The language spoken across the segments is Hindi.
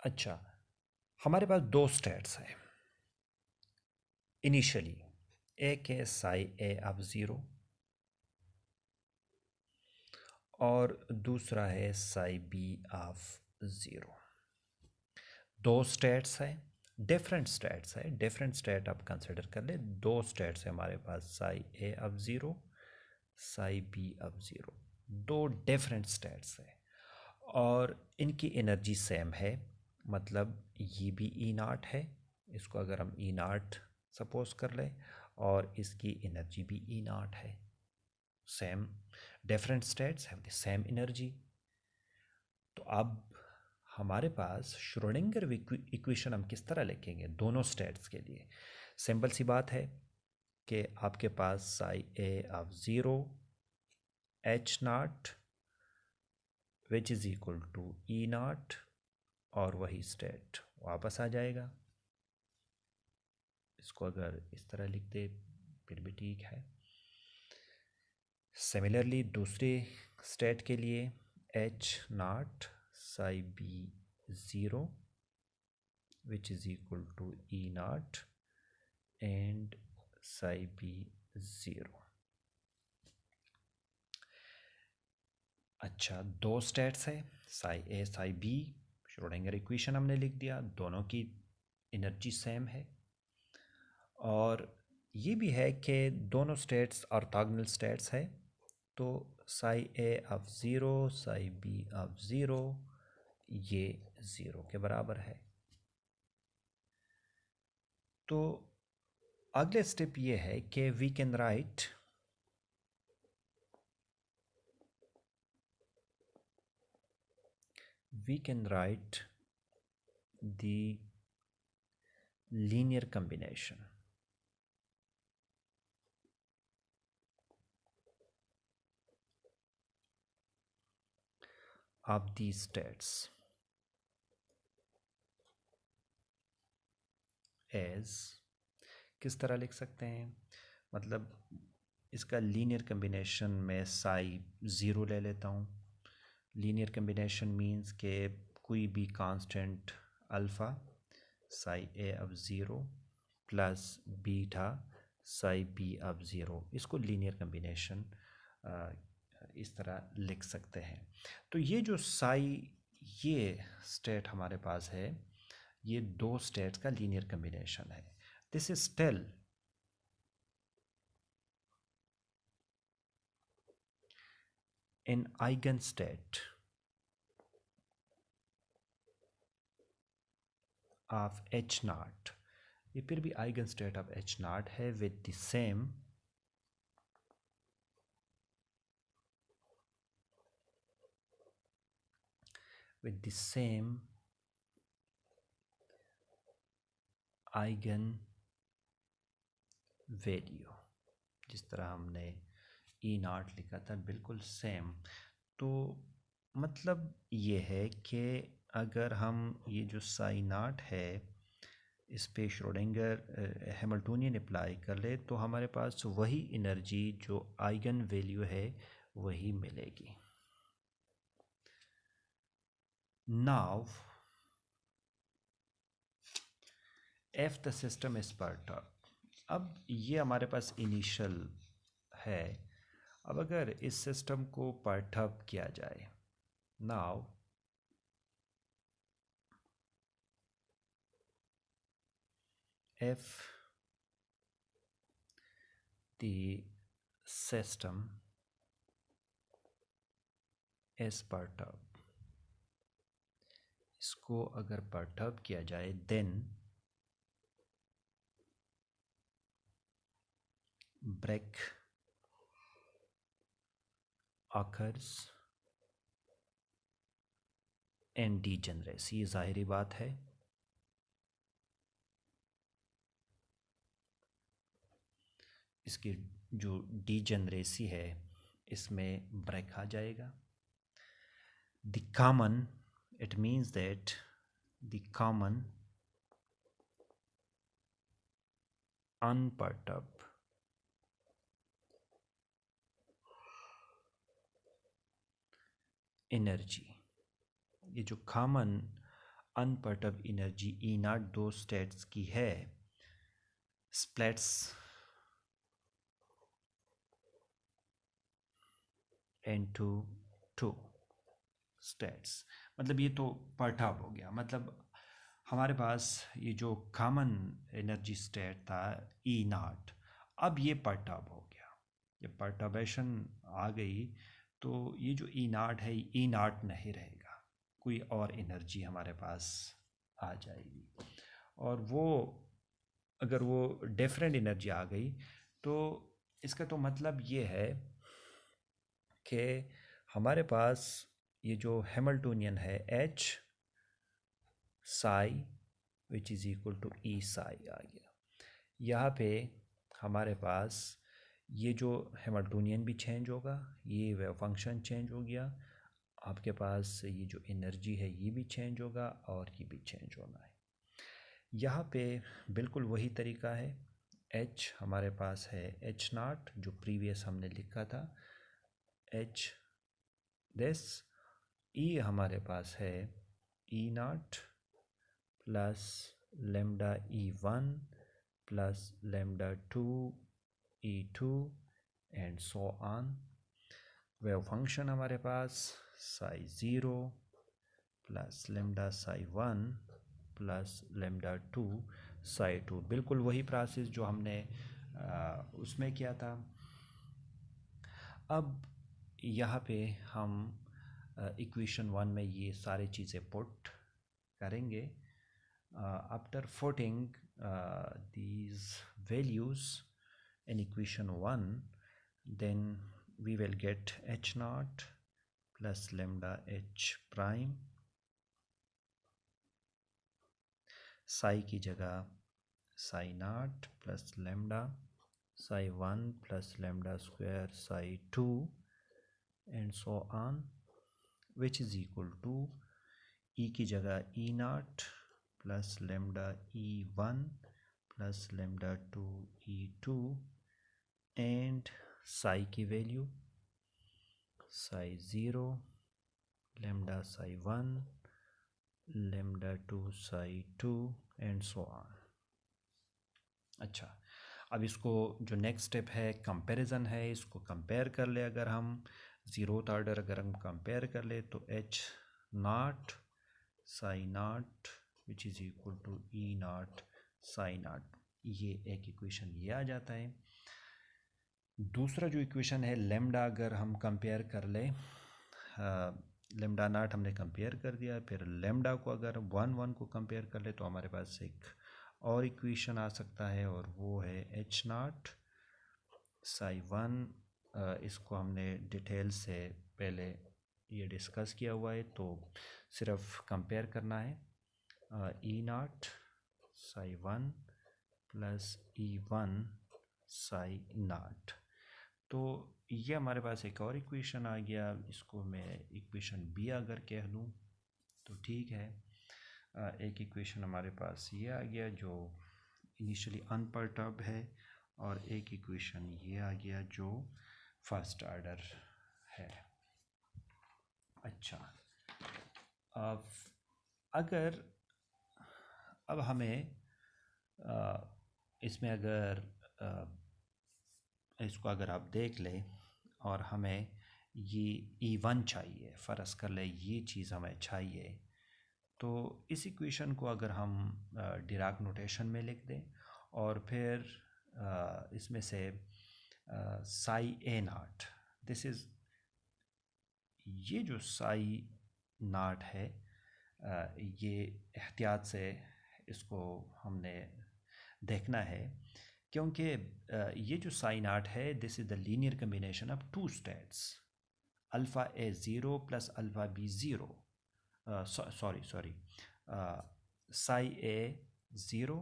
अच्छा, हमारे पास दो स्टेट्स हैं इनिशियली। एक है साई ए ऑफ ज़ीरो और दूसरा है साई बी ऑफ ज़ीरो। दो स्टेट्स हैं, डिफरेंट स्टेट्स है, डिफरेंट स्टेट आप कंसिडर कर ले। दो स्टेट्स है हमारे पास, psi A of zero, psi B of zero. दो डिफरेंट स्टेट्स है और इनकी एनर्जी सेम है। मतलब ये भी ई नाट है, इसको अगर हम ई नाट सपोज कर लें, और इसकी एनर्जी भी ई नाट है। Same, different states have the same energy. तो अब हमारे पास श्रोडिंगर इक्वेशन हम किस तरह लिखेंगे दोनों स्टेट्स के लिए? सिंपल सी बात है कि आपके पास psi A of zero H nought which is equal to E nought, और वही स्टेट वापस आ जाएगा। इसको अगर इस तरह लिख दे फिर भी ठीक है। सिमिलरली दूसरे स्टेट के लिए H naught psi B zero which is equal to E naught and psi b 0। अच्छा, दो स्टेट्स है, साई ए साई बी। श्रोडिंगर इक्वेशन हमने लिख दिया, दोनों की एनर्जी सेम है। और ये भी है कि दोनों स्टेट्स ऑर्थोगोनल स्टेट्स है। तो psi A of zero psi B of zero ये ज़ीरो के बराबर है। तो अगले स्टेप ये है कि we can write the linear combination of these states as, किस तरह लिख सकते हैं? मतलब इसका लीनियर कम्बिनेशन में साई ज़ीरो ले लेता हूँ। लीनियर कम्बिनेशन मींस के कोई भी constant alpha psi A of zero plus beta psi B of zero, इसको लीनियर कम्बिनेशन इस तरह लिख सकते हैं। तो ये जो साई ये स्टेट हमारे पास है, ये दो स्टेट्स का लीनियर कम्बिनेशन है। This is still an eigenstate of H naught। ये फिर भी eigenstate of H naught है with the same eigen value। जिस तरह हमने ई नाट लिखा था बिल्कुल सेम। तो मतलब ये है कि अगर हम ये जो साई नाट है इस पे श्रोडिंगर हैमिल्टोनियन अप्लाई कर ले तो हमारे पास वही एनर्जी जो आइगन वैल्यू है वही मिलेगी। Now if the system is perturbed, अब ये हमारे पास इनिशियल है। अब अगर इस सिस्टम को परटर्ब किया जाए, now if the system is perturbed, इसको अगर परटर्ब किया जाए then break occurs and degeneracy, ज़ाहिरी बात है। इसकी जो डीजेनरेसी है इसमें ब्रेक आ जाएगा। The common, it means that the common unperturbed energy, ये जो कॉमन अनपर्टर्ब एनर्जी ई नॉट दो स्टेट्स की है, स्प्लिट्स इनटू टू स्टेट्स। मतलब ये तो परटर्ब हो गया, मतलब हमारे पास ये जो कॉमन एनर्जी स्टेट था ई नॉट, अब ये परटर्ब हो गया। ये परटर्बेशन आ गई तो ये जो ई नॉट है ई नॉट नहीं रहेगा, कोई और एनर्जी हमारे पास आ जाएगी। और वो अगर वो डिफरेंट एनर्जी आ गई तो इसका तो मतलब ये है कि हमारे पास ये जो हैमिल्टोनियन है H psi which is equal to E psi आ गया। यहाँ पे हमारे पास ये जो हैमिल्टोनियन भी चेंज होगा, ये वेव फंक्शन चेंज हो गया, आपके पास ये जो एनर्जी है ये भी चेंज होगा और ये भी चेंज होना है। यहाँ पे बिल्कुल वही तरीका है, एच हमारे पास है एच नॉट जो प्रीवियस हमने लिखा था एच दिस, ई हमारे पास है E nought plus lambda E one plus lambda two E two and so on. Wave function हमारे पास psi zero plus lambda psi one plus lambda two psi two, बिल्कुल वही प्रोसेस जो हमने उसमें किया था। अब यहाँ पे हम इक्वेशन वन में ये सारी चीज़ें पुट करेंगे। After putting these values in equation 1, then we will get h naught plus lambda h prime, psi की जगह psi naught plus lambda, psi 1 plus lambda square psi 2 and so on, which is equal to e की जगह e naught plus lambda e1 plus lambda 2 e2 and psi की value psi 0 lambda psi 1 lambda 2 psi 2 and so on। अच्छा, अब इसको जो नेक्स्ट स्टेप है कंपैरिजन है, इसको कंपेयर कर ले। अगर हम ज़ीरोथ ऑर्डर अगर हम कंपेयर कर ले तो H naught psi naught which is equal to E not psi naught, ये एक इक्वेशन ये आ जाता है। दूसरा जो इक्वेशन है लेमडा, अगर हम कंपेयर कर ले, लेमडा नॉट हमने कंपेयर कर दिया, फिर लेमडा को अगर वन वन को कंपेयर कर ले तो हमारे पास एक और इक्वेशन आ सकता है और वो है एच नॉट साई वन। इसको हमने डिटेल से पहले ये डिस्कस किया हुआ है, तो सिर्फ कंपेयर करना है। E not psi one plus E one psi nought, तो ये हमारे पास एक और इक्वेशन आ गया। इसको मैं इक्वेशन बी अगर कह लूँ तो ठीक है। एक इक्वेशन हमारे पास ये आ गया जो इनिशियली अनपर्टर्ब है, और एक इक्वेशन ये आ गया जो फर्स्ट ऑर्डर है। अच्छा, अगर अब हमें इसमें अगर इसको अगर आप देख लें और हमें ये E1 चाहिए, फ़र्ज़ कर ले ये चीज़ हमें चाहिए, तो इस इक्वेशन को अगर हम डिराक नोटेशन में लिख दें और फिर इसमें से साई ए नॉट, दिस इज़ ये जो साई नॉट है, ये एहतियात से इसको हमने देखना है, क्योंकि ये जो साई नॉट है this is the linear combination of two states alpha A zero plus alpha B zero, sorry psi A zero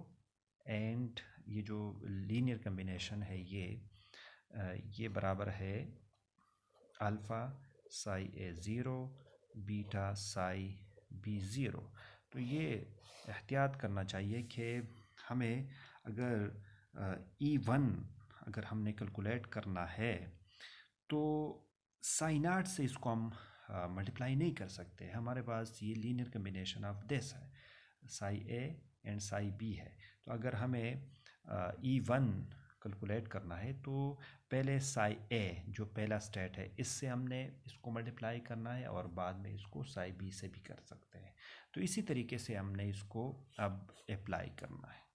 and ये जो लीनियर कम्बिनेशन है ये बराबर है alpha psi A zero beta psi B zero. तो ये एहतियात करना चाहिए कि हमें अगर E1 अगर हमने कैलकुलेट करना है तो साई नॉट से इसको हम मल्टीप्लाई नहीं कर सकते, हमारे पास ये लीनियर कम्बिनेशन ऑफ दिस है, psi A and psi B है। तो अगर हमें E1 कैलकुलेट करना है तो पहले साई ए जो पहला स्टेट है इससे हमने इसको मल्टीप्लाई करना है और बाद में इसको साई बी से भी कर सकते हैं। तो इसी तरीके से हमने इसको अब अप्लाई करना है।